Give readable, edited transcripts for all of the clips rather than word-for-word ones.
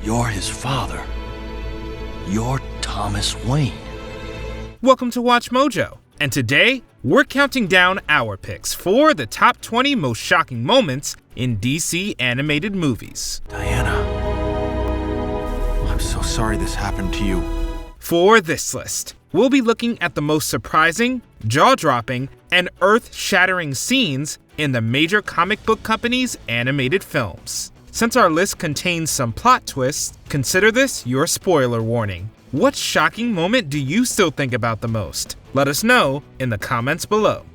You're his father. You're Thomas Wayne. Welcome to Watch Mojo, and today we're counting down our picks for the top 20 most shocking moments in DC animated movies. Diana, I'm so sorry this happened to you. For this list, we'll be looking at the most surprising, jaw-dropping, and earth-shattering scenes in the major comic book companies' animated films. Since our list contains some plot twists, consider this your spoiler warning. What shocking moment do you still think about the most? Let us know in the comments below.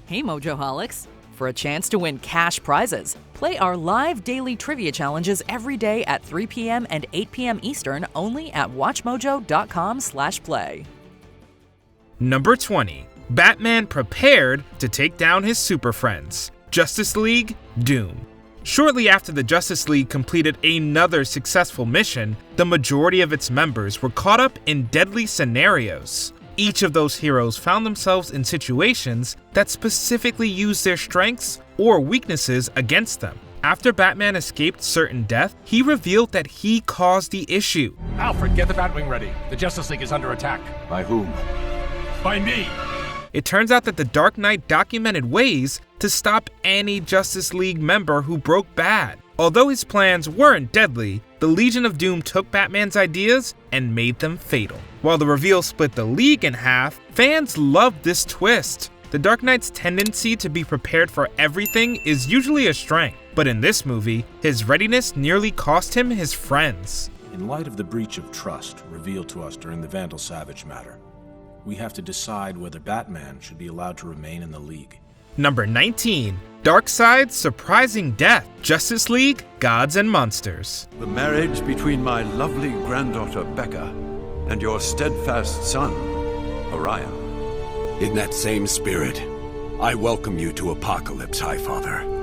Hey Mojoholics! For a chance to win cash prizes, play our live daily trivia challenges every day at 3 p.m. and 8 p.m. Eastern only at WatchMojo.com/play. Number 20. Batman prepared to take down his super friends. Justice League Doom. Shortly after the Justice League completed another successful mission, the majority of its members were caught up in deadly scenarios. Each of those heroes found themselves in situations that specifically used their strengths or weaknesses against them. After Batman escaped certain death, he revealed that he caused the issue. Alfred, get the Batwing ready. The Justice League is under attack. By whom? By me! It turns out that the Dark Knight documented ways to stop any Justice League member who broke bad. Although his plans weren't deadly, the Legion of Doom took Batman's ideas and made them fatal. While the reveal split the League in half, fans loved this twist. The Dark Knight's tendency to be prepared for everything is usually a strength, but in this movie, his readiness nearly cost him his friends. In light of the breach of trust revealed to us during the Vandal Savage matter, we have to decide whether Batman should be allowed to remain in the League. Number 19. Darkseid's surprising death. Justice League Gods and Monsters. The marriage between my lovely granddaughter Becca and your steadfast son, Orion. In that same spirit, I welcome you to Apokolips, Highfather.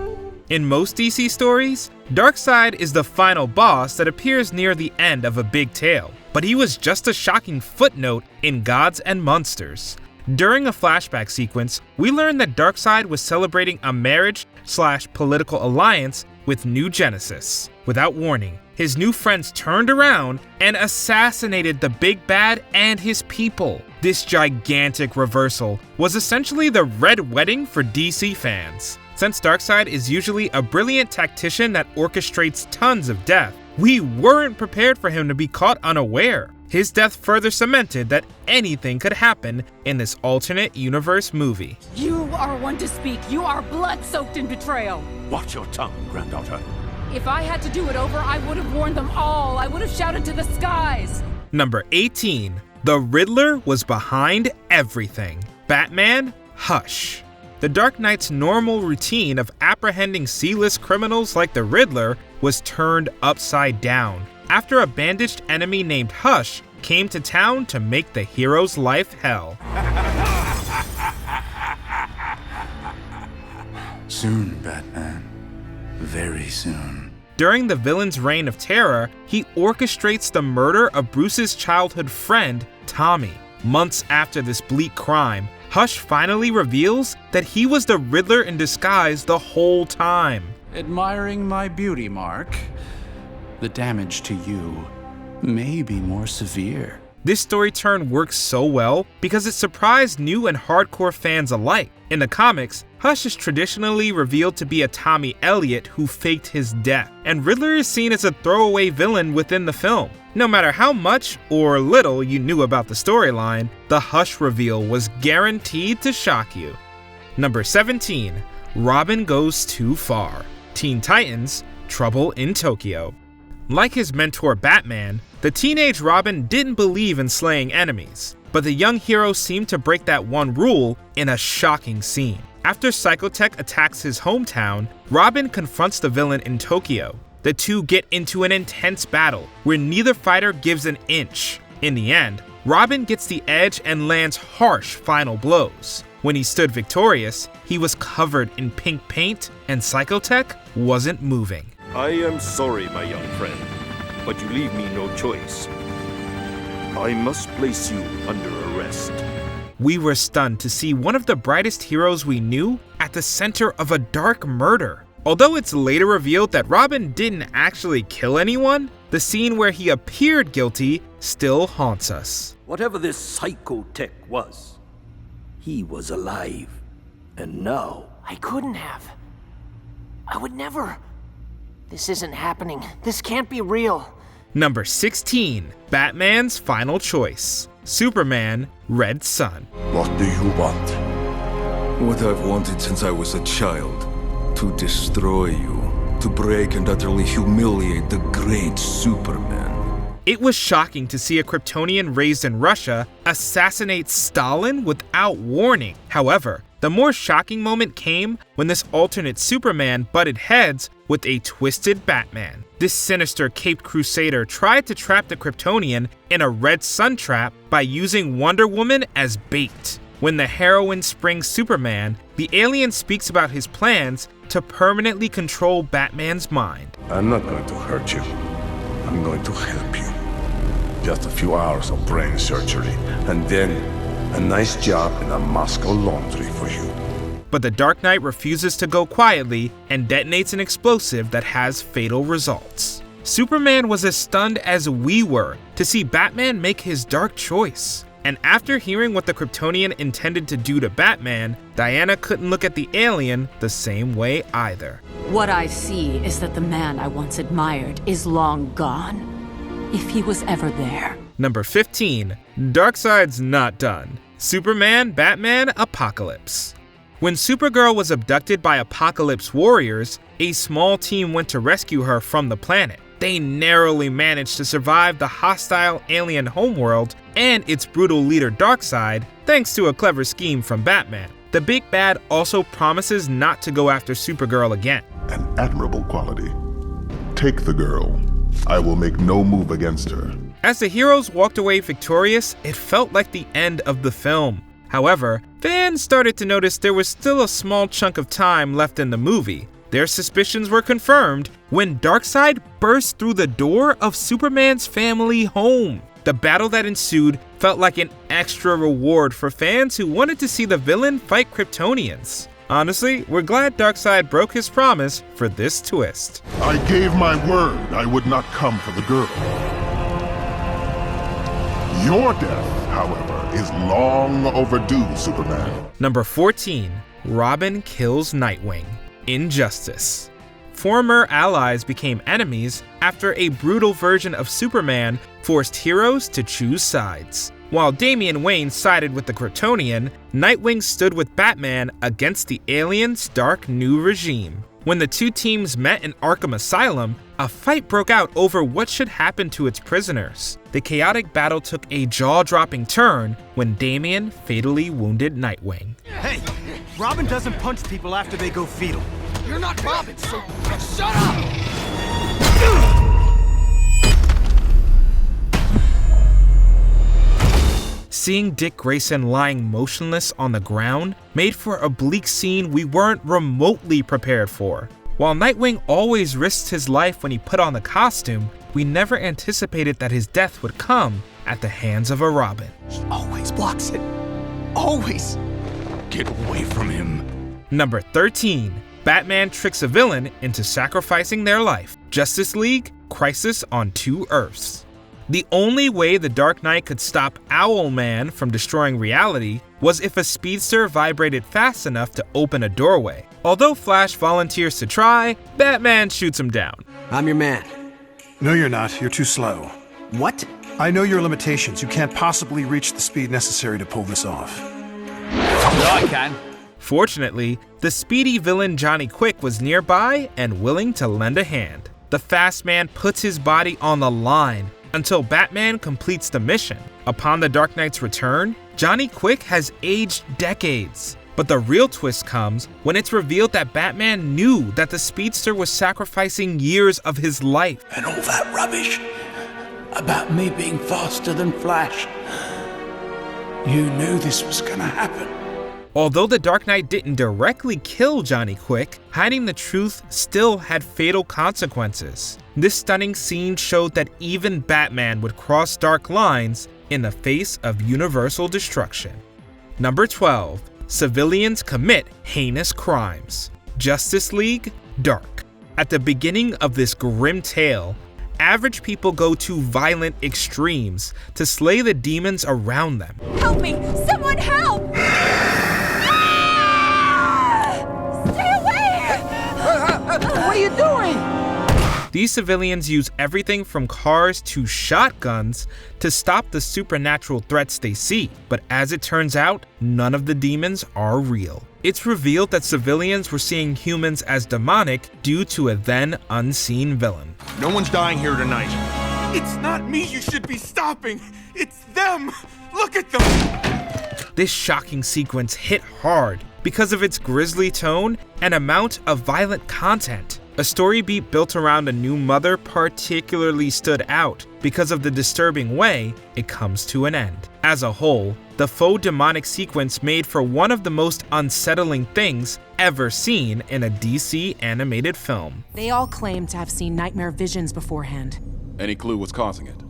In most DC stories, Darkseid is the final boss that appears near the end of a big tale, but he was just a shocking footnote in Gods and Monsters. During a flashback sequence, we learn that Darkseid was celebrating a marriage/political alliance with New Genesis. Without warning, his new friends turned around and assassinated the big bad and his people. This gigantic reversal was essentially the red wedding for DC fans. Since Darkseid is usually a brilliant tactician that orchestrates tons of death, we weren't prepared for him to be caught unaware. His death further cemented that anything could happen in this alternate universe movie. You are one to speak. You are blood-soaked in betrayal. Watch your tongue, granddaughter. If I had to do it over, I would have warned them all. I would have shouted to the skies. Number 18. The Riddler was behind everything. Batman, Hush. The Dark Knight's normal routine of apprehending C-list criminals like the Riddler was turned upside down after a bandaged enemy named Hush came to town to make the hero's life hell. Soon, Batman. Very soon. During the villain's reign of terror, he orchestrates the murder of Bruce's childhood friend, Tommy. Months after this bleak crime, Hush finally reveals that he was the Riddler in disguise the whole time. Admiring my beauty, Mark? The damage to you may be more severe. This story turn works so well because it surprised new and hardcore fans alike. In the comics, Hush is traditionally revealed to be a Tommy Elliot who faked his death, and Riddler is seen as a throwaway villain within the film. No matter how much or little you knew about the storyline, the Hush reveal was guaranteed to shock you. Number 17. Robin Goes Too Far. Teen Titans, Trouble in Tokyo. Like his mentor Batman, the teenage Robin didn't believe in slaying enemies, but the young hero seemed to break that one rule in a shocking scene. After Psychotech attacks his hometown, Robin confronts the villain in Tokyo. The two get into an intense battle where neither fighter gives an inch. In the end, Robin gets the edge and lands harsh final blows. When he stood victorious, he was covered in pink paint and Psychotech wasn't moving. I am sorry, my young friend, but you leave me no choice. I must place you under arrest. We were stunned to see one of the brightest heroes we knew at the center of a dark murder. Although it's later revealed that Robin didn't actually kill anyone, the scene where he appeared guilty still haunts us. Whatever this psycho tech was, he was alive. And now... I couldn't have. I would never. This isn't happening. This can't be real. Number 16. Batman's final choice. Superman, Red Sun. What do you want? What I've wanted since I was a child. To destroy you. To break and utterly humiliate the great Superman. It was shocking to see a Kryptonian raised in Russia assassinate Stalin without warning. However, the more shocking moment came when this alternate Superman butted heads with a twisted Batman. This sinister Caped Crusader tried to trap the Kryptonian in a red sun trap by using Wonder Woman as bait. When the heroine springs Superman, the alien speaks about his plans to permanently control Batman's mind. I'm not going to hurt you. I'm going to help you. Just a few hours of brain surgery, and then a nice job in a Moscow laundry for you. But the Dark Knight refuses to go quietly and detonates an explosive that has fatal results. Superman was as stunned as we were to see Batman make his dark choice. And after hearing what the Kryptonian intended to do to Batman, Diana couldn't look at the alien the same way either. What I see is that the man I once admired is long gone. If he was ever there. Number 15. Darkseid's not done. Superman, Batman, Apokolips. When Supergirl was abducted by Apokolips warriors, a small team went to rescue her from the planet. They narrowly managed to survive the hostile alien homeworld and its brutal leader Darkseid, thanks to a clever scheme from Batman. The big bad also promises not to go after Supergirl again. An admirable quality. Take the girl. I will make no move against her. As the heroes walked away victorious, it felt like the end of the film. However, fans started to notice there was still a small chunk of time left in the movie. Their suspicions were confirmed when Darkseid burst through the door of Superman's family home. The battle that ensued felt like an extra reward for fans who wanted to see the villain fight Kryptonians. Honestly, we're glad Darkseid broke his promise for this twist. I gave my word I would not come for the girl. Your death, however, is long overdue, Superman. Number 14. Robin kills Nightwing. Injustice. Former allies became enemies after a brutal version of Superman forced heroes to choose sides. While Damian Wayne sided with the Kryptonian, Nightwing stood with Batman against the aliens' dark new regime. When the two teams met in Arkham Asylum, a fight broke out over what should happen to its prisoners. The chaotic battle took a jaw-dropping turn when Damian fatally wounded Nightwing. Hey, Robin doesn't punch people after they go fetal. You're not Robin, so shut up! Seeing Dick Grayson lying motionless on the ground made for a bleak scene we weren't remotely prepared for. While Nightwing always risked his life when he put on the costume, we never anticipated that his death would come at the hands of a Robin. He always blocks it. Always. Get away from him. Number 13. Batman tricks a villain into sacrificing their life. Justice League, Crisis on Two Earths. The only way the Dark Knight could stop Owlman from destroying reality was if a speedster vibrated fast enough to open a doorway. Although Flash volunteers to try, Batman shoots him down. I'm your man. No, you're not. You're too slow. What? I know your limitations. You can't possibly reach the speed necessary to pull this off. No, I can. Fortunately, the speedy villain Johnny Quick was nearby and willing to lend a hand. The fast man puts his body on the line until Batman completes the mission. Upon the Dark Knight's return, Johnny Quick has aged decades. But the real twist comes when it's revealed that Batman knew that the speedster was sacrificing years of his life. And all that rubbish about me being faster than Flash. You knew this was gonna happen. Although the Dark Knight didn't directly kill Johnny Quick, hiding the truth still had fatal consequences. This stunning scene showed that even Batman would cross dark lines in the face of universal destruction. Number 12. Civilians commit heinous crimes. Justice League, dark. At the beginning of this grim tale, average people go to violent extremes to slay the demons around them. Help me! Someone help! Stay away! What are you doing? These civilians use everything from cars to shotguns to stop the supernatural threats they see. But as it turns out, none of the demons are real. It's revealed that civilians were seeing humans as demonic due to a then unseen villain. No one's dying here tonight. It's not me you should be stopping. It's them. Look at them. This shocking sequence hit hard because of its grisly tone and amount of violent content. A story beat built around a new mother particularly stood out because of the disturbing way it comes to an end. As a whole, the faux demonic sequence made for one of the most unsettling things ever seen in a DC animated film. They all claim to have seen nightmare visions beforehand. Any clue what's causing it?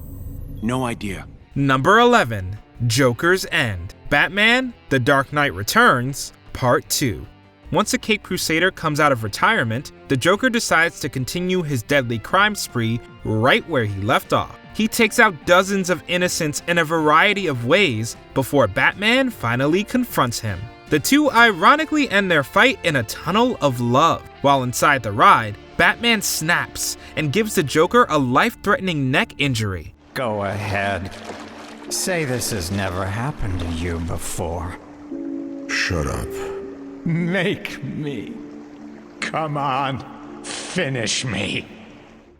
No idea. Number 11, Joker's End. Batman: The Dark Knight Returns, Part 2. Once a Caped Crusader comes out of retirement, the Joker decides to continue his deadly crime spree right where he left off. He takes out dozens of innocents in a variety of ways before Batman finally confronts him. The two ironically end their fight in a tunnel of love. While inside the ride, Batman snaps and gives the Joker a life-threatening neck injury. Go ahead. Say this has never happened to you before. Shut up. Make me. Come on, finish me.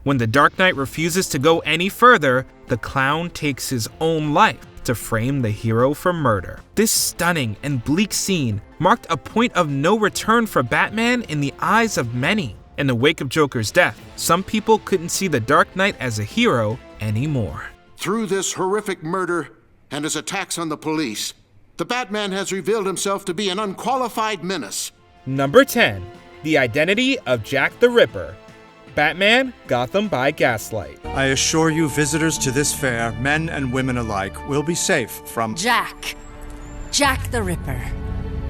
When the Dark Knight refuses to go any further, the clown takes his own life to frame the hero for murder. This stunning and bleak scene marked a point of no return for Batman in the eyes of many. In the wake of Joker's death, some people couldn't see the Dark Knight as a hero anymore. Through this horrific murder and his attacks on the police, the Batman has revealed himself to be an unqualified menace. Number 10, The Identity of Jack the Ripper. Batman: Gotham by Gaslight. I assure you, visitors to this fair, men and women alike, will be safe from Jack the Ripper.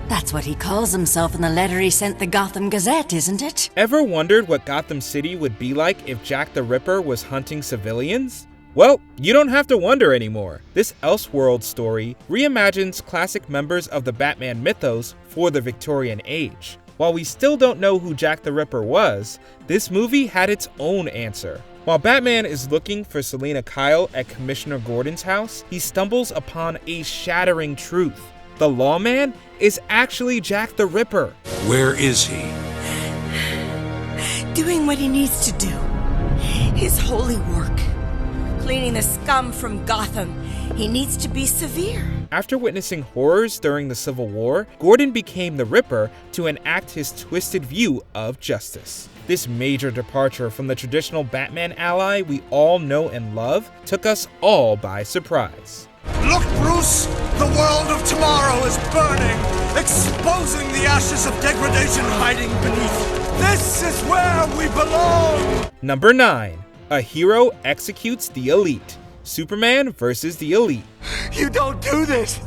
That's what he calls himself in the letter he sent the Gotham Gazette, isn't it? Ever wondered what Gotham City would be like if Jack the Ripper was hunting civilians? Well, you don't have to wonder anymore. This Elseworld story reimagines classic members of the Batman mythos for the Victorian age. While we still don't know who Jack the Ripper was, this movie had its own answer. While Batman is looking for Selina Kyle at Commissioner Gordon's house, he stumbles upon a shattering truth. The lawman is actually Jack the Ripper. Where is he? Doing what he needs to do. His holy work. Cleaning the scum from Gotham. He needs to be severe. After witnessing horrors during the Civil War, Gordon became the Ripper to enact his twisted view of justice. This major departure from the traditional Batman ally we all know and love took us all by surprise. Look, Bruce! The world of tomorrow is burning, exposing the ashes of degradation hiding beneath. This is where we belong! Number 9. A hero executes the elite. Superman versus the elite. You don't do this!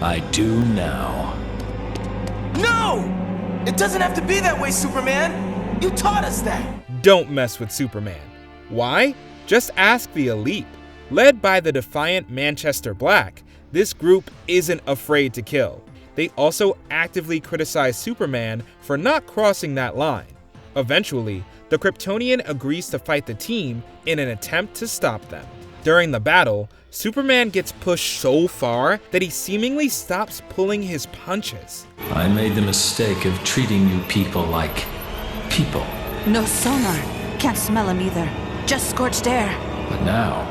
I do now. No! It doesn't have to be that way, Superman! You taught us that! Don't mess with Superman. Why? Just ask the elite. Led by the defiant Manchester Black, this group isn't afraid to kill. They also actively criticize Superman for not crossing that line. Eventually, the Kryptonian agrees to fight the team in an attempt to stop them. During the battle, Superman gets pushed so far that he seemingly stops pulling his punches. I made the mistake of treating you people like people. No sonar. Can't smell him either. Just scorched air. But now,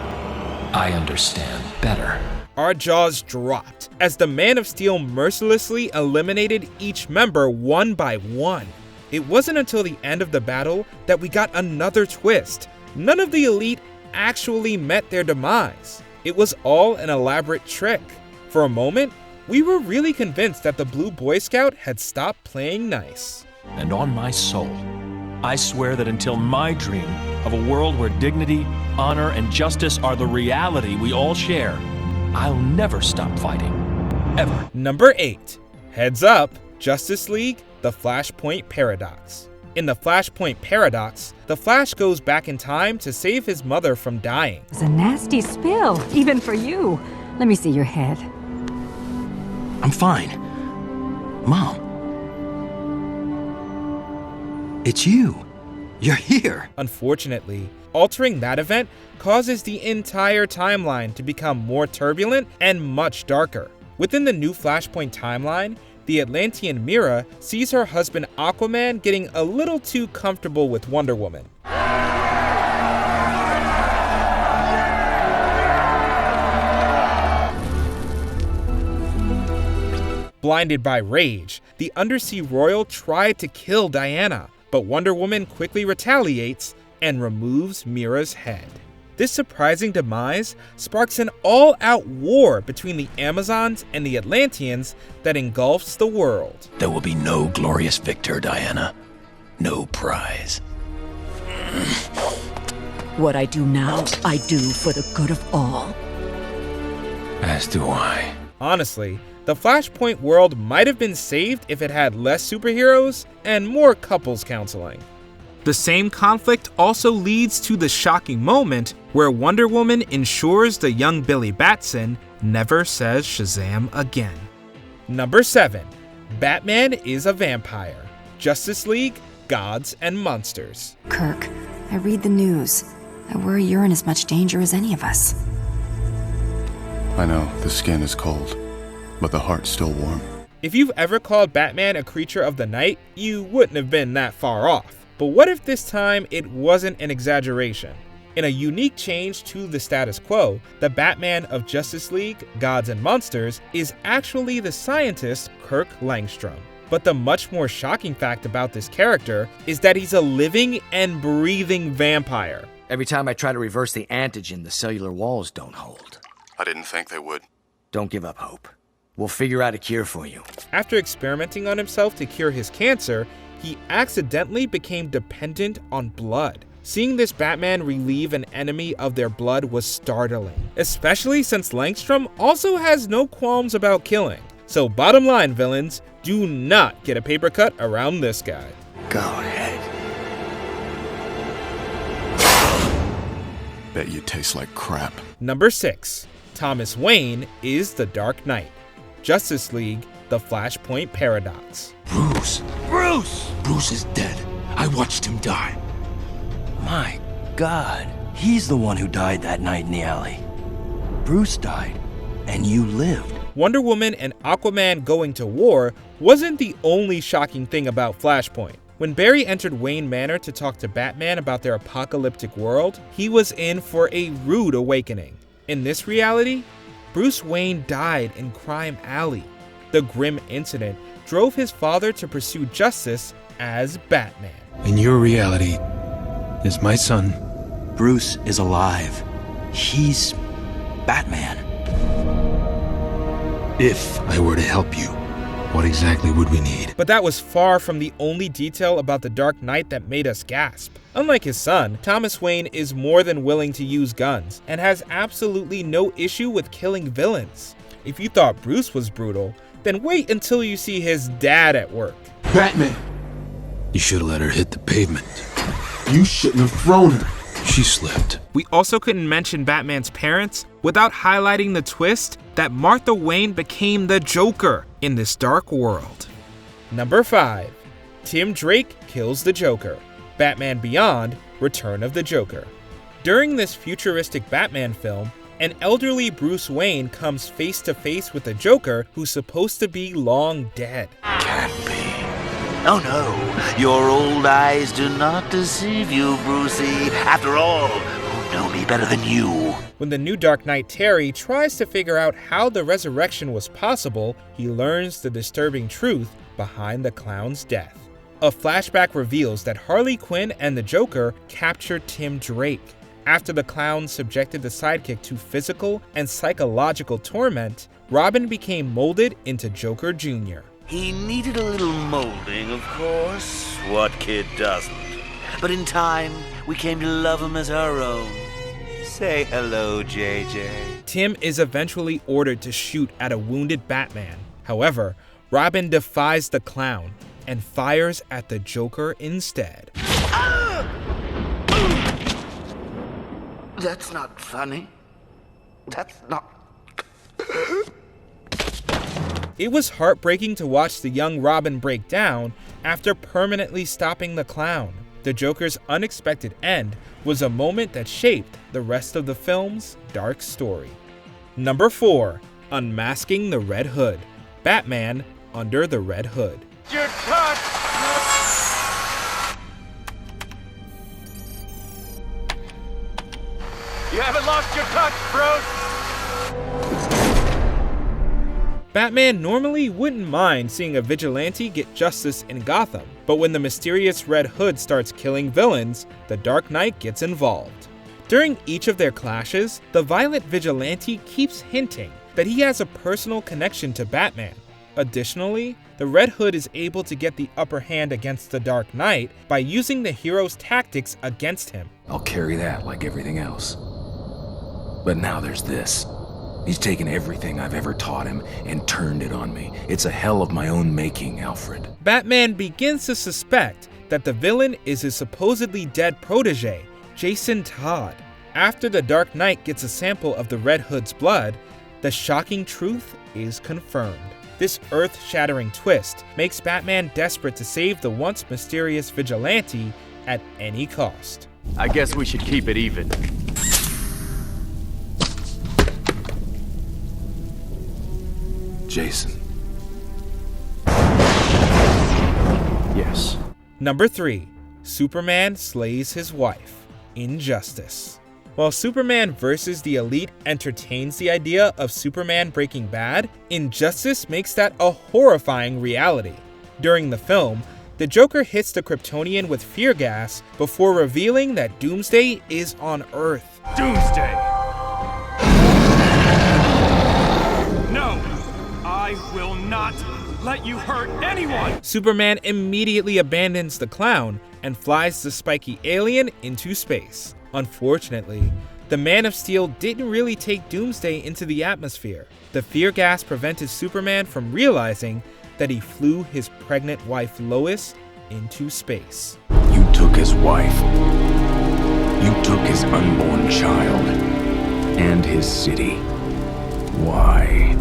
I understand better. Our jaws dropped as the Man of Steel mercilessly eliminated each member one by one. It wasn't until the end of the battle that we got another twist. None of the elite actually met their demise. It was all an elaborate trick. For a moment, we were really convinced that the Blue Boy Scout had stopped playing nice. And on my soul, I swear that until my dream of a world where dignity, honor, and justice are the reality we all share, I'll never stop fighting. Ever. Number 8. Heads up, Justice League the Flashpoint paradox. In the Flashpoint paradox, the Flash goes back in time to save his mother from dying. It's a nasty spill, even for you. Let me see your head. I'm fine. Mom. It's you. You're here. Unfortunately, altering that event causes the entire timeline to become more turbulent and much darker. Within the new Flashpoint timeline, the Atlantean Mira sees her husband Aquaman getting a little too comfortable with Wonder Woman. Blinded by rage, the Undersea Royal tried to kill Diana, but Wonder Woman quickly retaliates and removes Mira's head. This surprising demise sparks an all-out war between the Amazons and the Atlanteans that engulfs the world. There will be no glorious victor, Diana. No prize. What I do now, I do for the good of all. As do I. Honestly, the Flashpoint world might have been saved if it had less superheroes and more couples counseling. The same conflict also leads to the shocking moment where Wonder Woman ensures the young Billy Batson never says Shazam again. Number 7. Batman is a vampire. Justice League, Gods and Monsters. Kirk, I read the news. I worry you're in as much danger as any of us. I know, the skin is cold, but the heart's still warm. If you've ever called Batman a creature of the night, you wouldn't have been that far off. But what if this time it wasn't an exaggeration? In a unique change to the status quo, the Batman of Justice League, Gods and Monsters is actually the scientist Kirk Langstrom. But the much more shocking fact about this character is that he's a living and breathing vampire. Every time I try to reverse the antigen, the cellular walls don't hold. I didn't think they would. Don't give up hope. We'll figure out a cure for you. After experimenting on himself to cure his cancer, he accidentally became dependent on blood. Seeing this Batman relieve an enemy of their blood was startling, especially since Langstrom also has no qualms about killing. So bottom line, villains, do not get a paper cut around this guy. Go ahead. Bet you taste like crap. Number 6. Thomas Wayne is the Dark Knight. Justice League, the Flashpoint paradox. Bruce! Bruce is dead. I watched him die. My God. He's the one who died that night in the alley. Bruce died, and you lived. Wonder Woman and Aquaman going to war wasn't the only shocking thing about Flashpoint. When Barry entered Wayne Manor to talk to Batman about their apocalyptic world, he was in for a rude awakening. In this reality, Bruce Wayne died in Crime Alley. The grim incident drove his father to pursue justice as Batman. In your reality, is my son. Bruce is alive. He's Batman. If I were to help you, what exactly would we need? But that was far from the only detail about the Dark Knight that made us gasp. Unlike his son, Thomas Wayne is more than willing to use guns and has absolutely no issue with killing villains. If you thought Bruce was brutal, then wait until you see his dad at work. Batman! You should have let her hit the pavement. You shouldn't have thrown her. She slipped. We also couldn't mention Batman's parents without highlighting the twist that Martha Wayne became the Joker in this dark world. Number 5. Tim Drake kills the Joker. Batman Beyond: Return of the Joker. During this futuristic Batman film, an elderly Bruce Wayne comes face to face with a Joker who's supposed to be long dead. Can't be. Oh no, your old eyes do not deceive you, Brucey. After all, who know me better than you? When the new Dark Knight Terry tries to figure out how the resurrection was possible, he learns the disturbing truth behind the clown's death. A flashback reveals that Harley Quinn and the Joker captured Tim Drake. After the clown subjected the sidekick to physical and psychological torment, Robin became molded into Joker Jr. He needed a little molding, of course. What kid doesn't? But in time, we came to love him as our own. Say hello, JJ. Tim is eventually ordered to shoot at a wounded Batman. However, Robin defies the clown, and fires at the Joker instead. That's not funny. That's not... It was heartbreaking to watch the young Robin break down after permanently stopping the clown. The Joker's unexpected end was a moment that shaped the rest of the film's dark story. Number 4. Unmasking the Red Hood. Batman Under the Red Hood. Your touch! You haven't lost your touch, Bruce! Batman normally wouldn't mind seeing a vigilante get justice in Gotham, but when the mysterious Red Hood starts killing villains, the Dark Knight gets involved. During each of their clashes, the violent vigilante keeps hinting that he has a personal connection to Batman. Additionally, the Red Hood is able to get the upper hand against the Dark Knight by using the hero's tactics against him. I'll carry that like everything else. But now there's this. He's taken everything I've ever taught him and turned it on me. It's a hell of my own making, Alfred. Batman begins to suspect that the villain is his supposedly dead protege, Jason Todd. After the Dark Knight gets a sample of the Red Hood's blood, the shocking truth is confirmed. This earth-shattering twist makes Batman desperate to save the once mysterious vigilante at any cost. I guess we should keep it even. Jason. Yes. Number 3. Superman slays his wife. Injustice. While Superman vs. the Elite entertains the idea of Superman breaking bad, Injustice makes that a horrifying reality. During the film, the Joker hits the Kryptonian with fear gas before revealing that Doomsday is on Earth. Doomsday! No! I will not let you hurt anyone! Superman immediately abandons the clown and flies the spiky alien into space. Unfortunately, the Man of Steel didn't really take Doomsday into the atmosphere. The fear gas prevented Superman from realizing that he flew his pregnant wife Lois into space. You took his wife. You took his unborn child. And his city. Why?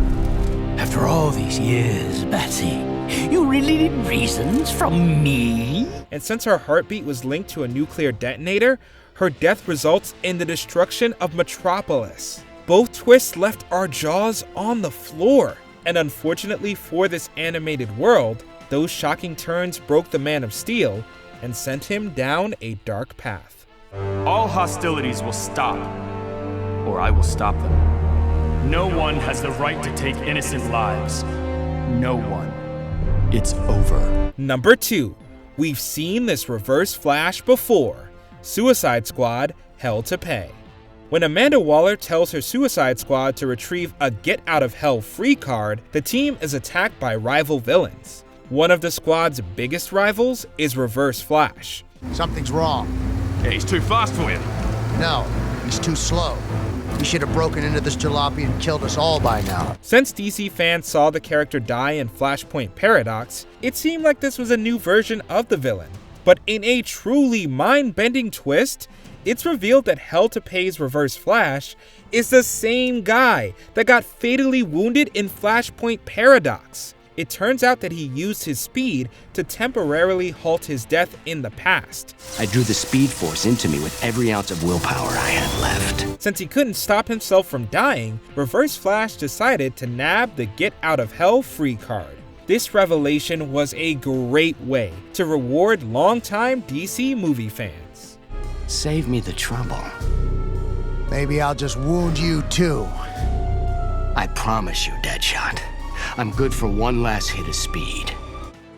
After all these years, Batsy, you really need reasons from me? And since her heartbeat was linked to a nuclear detonator, her death results in the destruction of Metropolis. Both twists left our jaws on the floor. And unfortunately for this animated world, those shocking turns broke the Man of Steel and sent him down a dark path. All hostilities will stop, or I will stop them. No one has the right to take innocent lives. No one. It's over. Number 2. We've seen this reverse Flash before. Suicide Squad, Hell to Pay. When Amanda Waller tells her Suicide Squad to retrieve a Get Out of Hell free card, the team is attacked by rival villains. One of the squad's biggest rivals is Reverse Flash. Something's wrong. Yeah, he's too fast for you. No, he's too slow. He should have broken into this jalopy and killed us all by now. Since DC fans saw the character die in Flashpoint Paradox, it seemed like this was a new version of the villain. But in a truly mind-bending twist, it's revealed that Hell to Pay's Reverse Flash is the same guy that got fatally wounded in Flashpoint Paradox. It turns out that he used his speed to temporarily halt his death in the past. I drew the Speed Force into me with every ounce of willpower I had left. Since he couldn't stop himself from dying, Reverse Flash decided to nab the Get Out of Hell free card. This revelation was a great way to reward longtime DC movie fans. Save me the trouble. Maybe I'll just wound you too. I promise you, Deadshot. I'm good for one last hit of speed.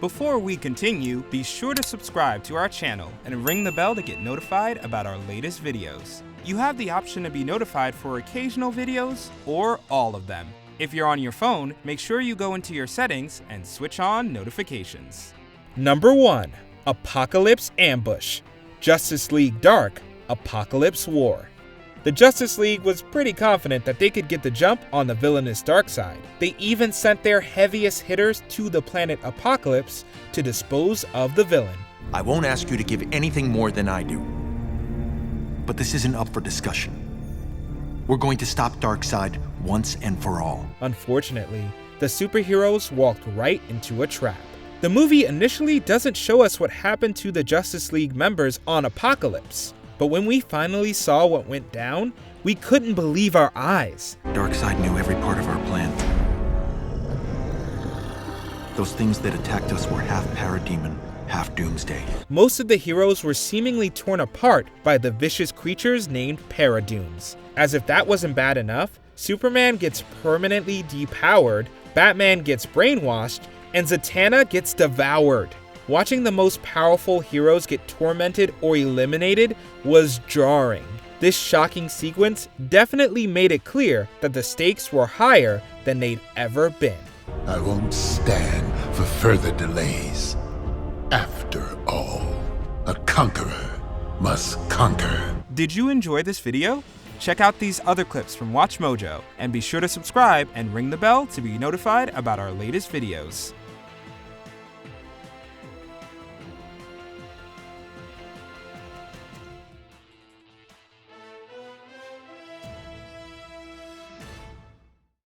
Before we continue, be sure to subscribe to our channel and ring the bell to get notified about our latest videos. You have the option to be notified for occasional videos or all of them. If you're on your phone, make sure you go into your settings and switch on notifications. Number 1. Apokolips Ambush. Justice League Dark, Apokolips War. The Justice League was pretty confident that they could get the jump on the villainous Darkseid. They even sent their heaviest hitters to the planet Apokolips to dispose of the villain. I won't ask you to give anything more than I do. But this isn't up for discussion. We're going to stop Darkseid once and for all. Unfortunately, the superheroes walked right into a trap. The movie initially doesn't show us what happened to the Justice League members on Apokolips. But when we finally saw what went down, we couldn't believe our eyes. Darkseid knew every part of our plan. Those things that attacked us were half parademon, half doomsday. Most of the heroes were seemingly torn apart by the vicious creatures named paradooms. As if that wasn't bad enough, Superman gets permanently depowered, Batman gets brainwashed, and Zatanna gets devoured. Watching the most powerful heroes get tormented or eliminated was jarring. This shocking sequence definitely made it clear that the stakes were higher than they'd ever been. I won't stand for further delays. After all, a conqueror must conquer. Did you enjoy this video? Check out these other clips from WatchMojo and be sure to subscribe and ring the bell to be notified about our latest videos.